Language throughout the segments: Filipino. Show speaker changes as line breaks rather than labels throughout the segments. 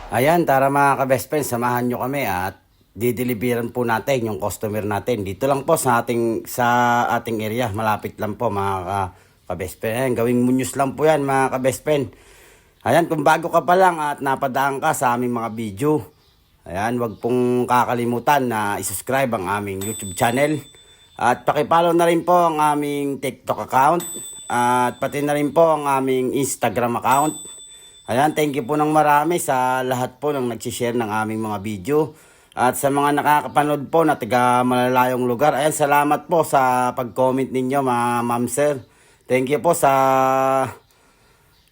Ayan, tara mga ka-best friend, samahan nyo kami at dideliveran po natin yung customer natin. Dito lang po sa ating area, malapit lang po mga ka-best friend. Ayan, gawing munyos lang po yan mga ka-best friend. Ayan, kung bago ka pa lang at napadaan ka sa aming mga video, ayan, wag pong kakalimutan na isubscribe ang aming YouTube channel. At pakipollow na rin po ang aming TikTok account at pati na rin po ang aming Instagram account. Ayan, thank you po ng marami sa lahat po ng nagsishare ng aming mga video. At sa mga nakakapanood po na taga malalayong lugar, ayan, salamat po sa pag-comment ninyo mga ma'am sir. Thank you po sa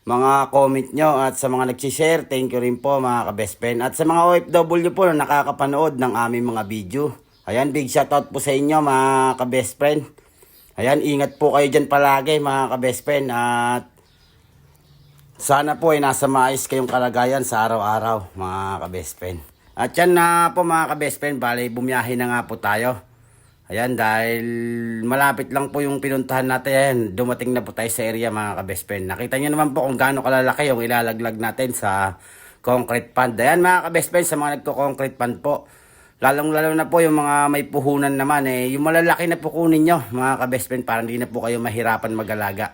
mga comment nyo at sa mga nagsishare, thank you rin po mga ka-best friend. At sa mga OFW po na nakakapanood ng aming mga video, ayan, big shoutout po sa inyo mga ka-best friend. Ayan, ingat po kayo dyan palagi mga ka-best friend at sana po ay nasa maayos kayong kalagayan sa araw-araw mga ka-best friend. At yan na po mga ka-best friend, bali bumiyahe na nga po tayo. Ayan, dahil malapit lang po yung pinuntahan natin. Ayan, dumating na po tayo sa area mga ka-best friend. Nakita nyo naman po kung gaano kalalaki yung ilalaglag natin sa concrete pond. Ayan mga ka-best friend, sa mga nagko-concrete pond po, lalong-lalo na po yung mga may puhunan naman, yung malalaki na po kunin nyo mga ka-best friend para hindi na po kayo mahirapan mag-alaga.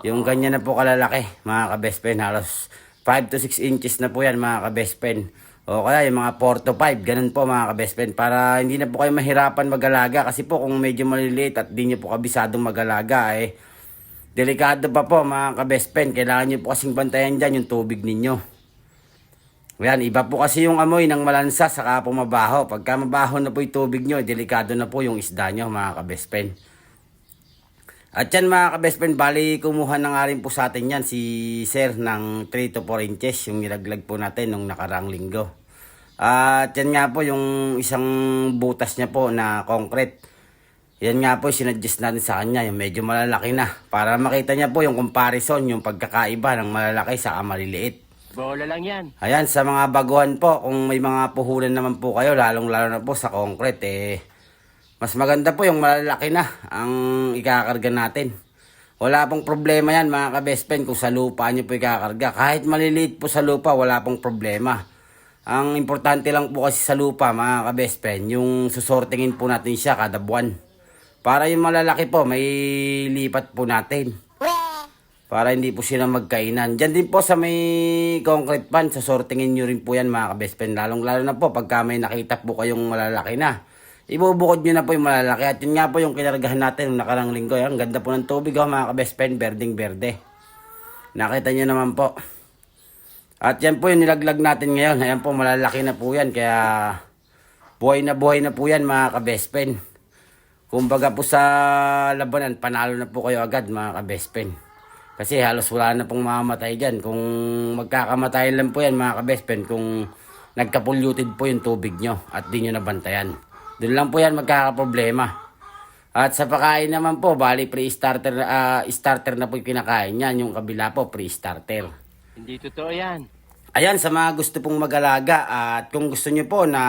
Yung ganyan na po kalalaki mga ka-best friend, halos 5 to 6 inches na po yan mga ka-best friend. O kaya yung mga 4 to 5, ganun po mga ka-best friend, para hindi na po kayo mahirapan mag-alaga. Kasi po kung medyo maliliit at di nyo po kabisadong mag-alaga, delikado pa po mga ka-best friend. Kailangan nyo po kasing bantayan dyan yung tubig ninyo. Ayan, iba po kasi yung amoy ng malansa saka po mabaho. Pagka mabaho na po yung tubig nyo, delikado na po yung isda nyo mga ka-best friend. At yan mga ka-best friend, bali kumuha na nga rin po sa atin yan si sir ng 3 to 4 inches yung nilaglag po natin nung nakaraang linggo. At yan nga po yung isang butas niya po na concrete. Yan nga po sinadjust natin sa kanya, yung medyo malalaki na. Para makita niya po yung comparison, yung pagkakaiba ng malalaki sa maliliit.
Bola lang yan.
Ayan, sa mga baguhan po, kung may mga puhunan naman po kayo, lalong-lalo na po sa concrete, mas maganda po yung malalaki na ang ikakarga natin. Wala pong problema yan mga ka-best friend kung sa lupa nyo po ikakarga. Kahit maliliit po sa lupa, wala pong problema. Ang importante lang po kasi sa lupa mga ka-best friend, yung susortingin po natin siya kada buwan. Para yung malalaki po, may lipat po natin. Para hindi po sila magkainan. Diyan din po sa may concrete pan, susortingin nyo rin po yan mga ka-best friend. Lalong-lalo na po pagka may nakita po kayong malalaki na. Ibubukod nyo na po yung malalaki. At yun nga po yung kinargahan natin nung nakarang linggo. Ang ganda po ng tubig mga ka-best friend. Berdeng berde. Nakita nyo naman po. At yan po yung nilaglag natin ngayon. Ayan po, malalaki na po yan. Kaya buhay na po yan mga ka-best friend. Kumbaga po sa labanan, panalo na po kayo agad mga ka-best friend. Kasi halos wala na pong mamamatay dyan. Kung magkakamatay lang po yan mga ka-best friend, kung nagka-polluted po yung tubig nyo at di nyo nabantayan. Doon lang po yan magkakaproblema. At sa pagkain naman po, bali pre-starter starter na po yung kinakain yan. Yung kabila po, pre-starter.
Hindi totoo yan.
Ayan, sa mga gusto pong mag-alaga at kung gusto nyo po na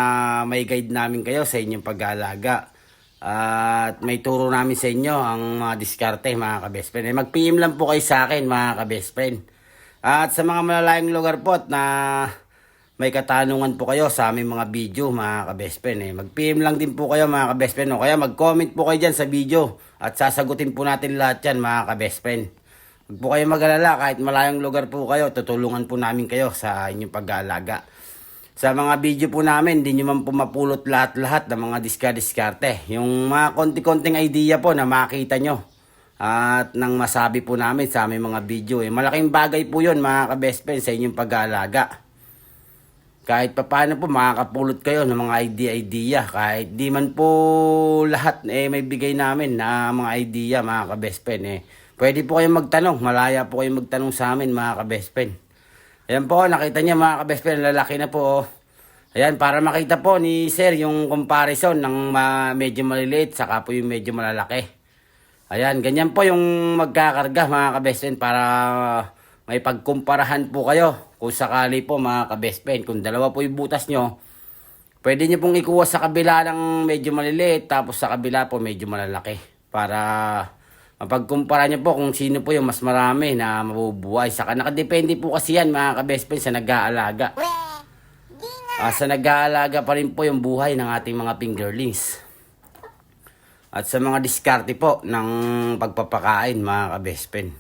may guide namin kayo sa inyong pag-aalaga at may turo namin sa inyo ang mga diskarte mga ka-best friend. Mag-PM lang po kayo sa akin mga ka-best friend. At sa mga malalayong lugar po na may katanungan po kayo sa aming mga video mga ka-best friend, mag-PM lang din po kayo mga ka-best friend, o kaya mag-comment po kayo dyan sa video at sasagutin po natin lahat yan mga ka-best friend. Huwag po kayo mag-alala, kahit malayong lugar po kayo, tutulungan po namin kayo sa inyong pag-aalaga. Sa mga video po namin, hindi nyo man po mapulot lahat-lahat ng mga diskarte. Yung mga konti-konting idea po na makita nyo at nang masabi po namin sa aming mga video, malaking bagay po yun mga ka-best friend sa inyong pag-aalaga. Kahit pa paano po makakapulot kayo ng mga idea. Kahit di man po lahat may bigay namin na mga idea mga ka-best friend. Pwede po kayong magtanong. Malaya po kayong magtanong sa amin mga ka-best friend. Ayan po, nakita niya mga ka-best friend, lalaki na po. Ayan, para makita po ni sir yung comparison ng medyo maliliit saka po yung medyo malalaki. Ayan, ganyan po yung magkakarga mga ka-best friend para may pagkumparahan po kayo. Kung sakali po mga ka-best friend, kung dalawa po yung butas nyo, pwede nyo pong ikuha sa kabila ng medyo maliliit, tapos sa kabila po medyo malalaki. Para mapagkumpara nyo po kung sino po yung mas marami na mabubuhay. Saka nakadepende po kasi yan mga ka-best friend sa nag-aalaga. Sa nag-aalaga pa rin po yung buhay ng ating mga fingerlings. At sa mga diskarte po ng pagpapakain mga kabespen.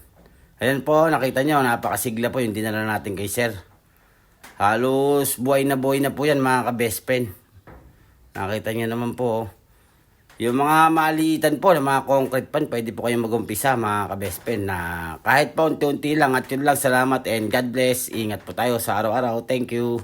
Ayan po, nakita nyo, napakasigla po yung dinala natin kay sir. Halos buhay na po yan mga kabespen. Nakita nyo naman po. Yung mga maliitan po, ng mga concrete pan, pwede po kayong mag-umpisa mga kabespen na kahit pa unti-unti lang. At yun lang, salamat and God bless. Ingat po tayo sa araw-araw. Thank you.